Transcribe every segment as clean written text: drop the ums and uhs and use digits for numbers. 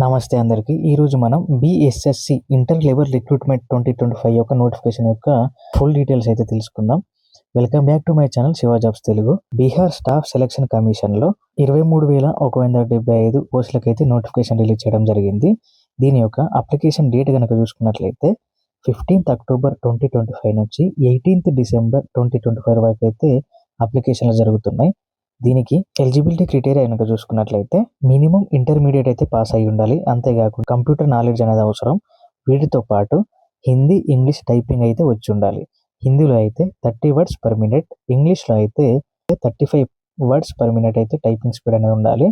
నమస్తే అందరికీ. ఈరోజు మనం బీఎస్ఎస్‌సి ఇంటర్ లెవెల్ రిక్రూట్మెంట్ 2025 యొక్క నోటిఫికేషన్ యొక్క ఫుల్ డీటెయిల్స్ అయితే తెలుసుకుందాం. Welcome back to my channel Shiva jobs Telugu. Bihar staff selection కమిషన్‌లో 23,175 పోస్టులకైతే నోటిఫికేషన్ రిలీజ్ చేయడం జరిగింది. దీని యొక్క అప్లికేషన్ డేట్ గనక చూసుకున్నట్లయితే 15th అక్టోబర్ 2025 నుంచి 18th డిసెంబర్ 2025 వరకు అయితే అప్లికేషన్లు జరుగుతున్నాయి. దీనికి ఎలిజిబిలిటీ క్రైటీరియా కనుక చూసుకున్నట్లయితే మినిమం ఇంటర్మీడియట్ అయితే పాస్ అయి ఉండాలి. అంతేకాకుండా కంప్యూటర్ నాలెడ్జ్ అనేది అవసరం. వీటితో పాటు హిందీ, ఇంగ్లీష్ టైపింగ్ అయితే వచ్చి ఉండాలి. హిందీలో అయితే 30 వర్డ్స్ పర్ మినిట్, ఇంగ్లీష్లో అయితే 35 వర్డ్స్ పర్ మినిట్ అయితే టైపింగ్ స్పీడ్ అనేది ఉండాలి.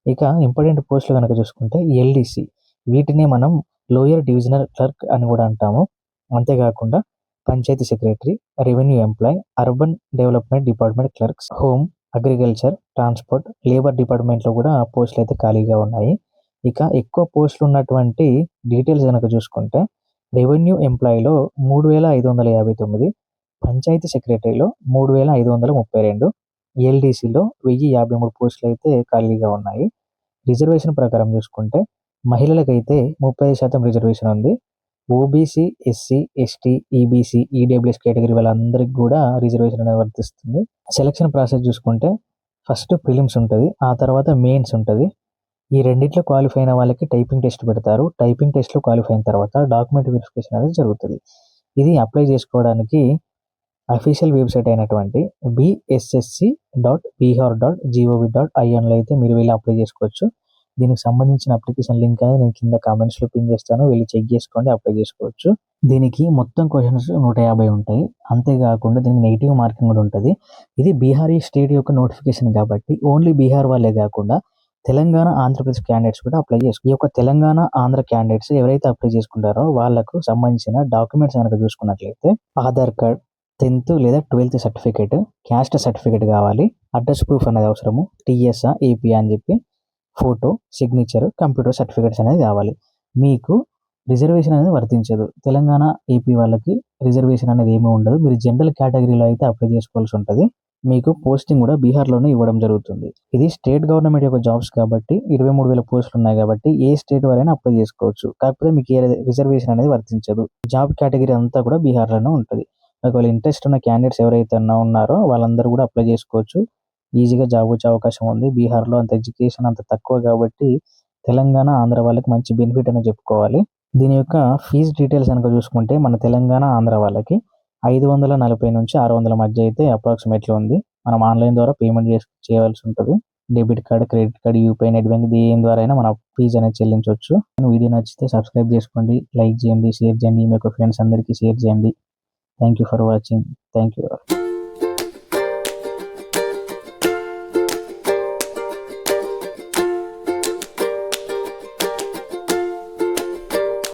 ఇక ఇంపార్టెంట్ పోస్టులు కనుక చూసుకుంటే ఎల్డీసీ, వీటిని మనం లోయర్ డివిజనల్ క్లర్క్ అని కూడా అంటాము. అంతేకాకుండా panchayati secretary, revenue employee, urban development department clerks, home, agriculture, transport, labour డిపార్ట్మెంట్లో కూడా పోస్టులు అయితే ఖాళీగా ఉన్నాయి. ఇక ఎక్కువ పోస్టులు ఉన్నటువంటి డీటెయిల్స్ కనుక చూసుకుంటే రెవెన్యూ ఎంప్లాయీలో 3,559, పంచాయతీ సెక్రటరీలో 3,532, ఎల్డీసీలో 1,053 పోస్టులు అయితే ఖాళీగా ఉన్నాయి. రిజర్వేషన్ ప్రకారం చూసుకుంటే మహిళలకైతే 30% రిజర్వేషన్ ఉంది. OBC, SC, ST, EBC, EWS category వాళ్ళందరికీ కూడా రిజర్వేషన్ అనేది వర్తిస్తుంది. సెలక్షన్ ప్రాసెస్ చూసుకుంటే ఫస్ట్ ప్రిలిమ్స్ ఉంటుంది, ఆ తర్వాత మెయిన్స్ ఉంటుంది. ఈ రెండిట్లో క్వాలిఫై అయిన వాళ్ళకి టైపింగ్ టెస్ట్ పెడతారు. టైపింగ్ టెస్ట్లో క్వాలిఫై అయిన తర్వాత డాక్యుమెంట్ వెరిఫికేషన్ అనేది జరుగుతుంది. ఇది అప్లై చేసుకోవడానికి అఫీషియల్ వెబ్సైట్ అయినటువంటి bssc.bihar.gov.inలో అయితే మీరు వెళ్ళి అప్లై చేసుకోవచ్చు. దీనికి సంబంధించిన అప్లికేషన్ లింక్ అనేది నేను కింద కామెంట్స్లో పిన్ చేస్తాను, వెళ్ళి చెక్ చేసుకోండి, అప్లై చేసుకోవచ్చు. దీనికి మొత్తం క్వశ్చన్స్ 150 ఉంటాయి. అంతేకాకుండా దీనికి నెగిటివ్ మార్కింగ్ కూడా ఉంటుంది. ఇది బీహారీ స్టేట్ యొక్క నోటిఫికేషన్ కాబట్టి ఓన్లీ బీహార్ వాళ్ళే కాకుండా తెలంగాణ, ఆంధ్రప్రదేశ్ క్యాండిడేట్స్ కూడా అప్లై చేసుకో. ఈ యొక్క తెలంగాణ, ఆంధ్ర క్యాండిడేట్స్ ఎవరైతే అప్లై చేసుకుంటారో వాళ్ళకు సంబంధించిన డాక్యుమెంట్స్ కనుక చూసుకున్నట్లయితే ఆధార్ కార్డ్, 10th లేదా 12th సర్టిఫికేట్, క్యాస్ట్ సర్టిఫికేట్ కావాలి, అడ్రస్ ప్రూఫ్ అనేది అవసరము, టీఎస్ఆ, ఏపీ అని చెప్పి ఫోటో, సిగ్నేచర్, కంప్యూటర్ సర్టిఫికేట్స్ అనేది కావాలి. మీకు రిజర్వేషన్ అనేది వర్తించదు. తెలంగాణ, ఏపీ వాళ్ళకి రిజర్వేషన్ అనేది ఏమీ ఉండదు. మీరు జనరల్ కేటగిరీలో అయితే అప్లై చేసుకోవాల్సి ఉంటుంది. మీకు పోస్టింగ్ కూడా బీహార్లోనే ఇవ్వడం జరుగుతుంది. ఇది స్టేట్ గవర్నమెంట్ యొక్క జాబ్స్ కాబట్టి 23,000 పోస్టులు ఉన్నాయి కాబట్టి ఏ స్టేట్ వారైనా అప్లై చేసుకోవచ్చు. కాకపోతే మీకు ఏ రిజర్వేషన్ అనేది వర్తించదు. జాబ్ కేటగిరీ అంతా కూడా బీహార్లోనే ఉంటుంది. ఒకవేళ ఇంట్రెస్ట్ ఉన్న క్యాండిడేట్స్ ఎవరైతే ఉన్నారో వాళ్ళందరూ కూడా అప్లై చేసుకోవచ్చు. ఈజీగా జాబ్ వచ్చే అవకాశం ఉంది. బీహార్లో అంత ఎడ్యుకేషన్ అంత తక్కువ కాబట్టి తెలంగాణ, ఆంధ్ర వాళ్ళకి మంచి బెనిఫిట్ అని చెప్పుకోవాలి. దీని యొక్క ఫీజు డీటెయిల్స్ కనుక చూసుకుంటే మన తెలంగాణ, ఆంధ్ర వాళ్ళకి 540 నుంచి 600 మధ్య అయితే అప్రాక్సిమేట్లీ ఉంది. మనం ఆన్లైన్ ద్వారా పేమెంట్ చేయవలసి ఉంటుంది. Debit card, credit card, UPI, net bank దేని ద్వారా అయినా మన ఫీజు అనేది చెల్లించవచ్చు. వీడియో నచ్చితే సబ్స్క్రైబ్ చేసుకోండి, లైక్ చేయండి, షేర్ చేయండి, మీ యొక్క ఫ్రెండ్స్ అందరికీ షేర్ చేయండి. Thank you for watching. Thank you.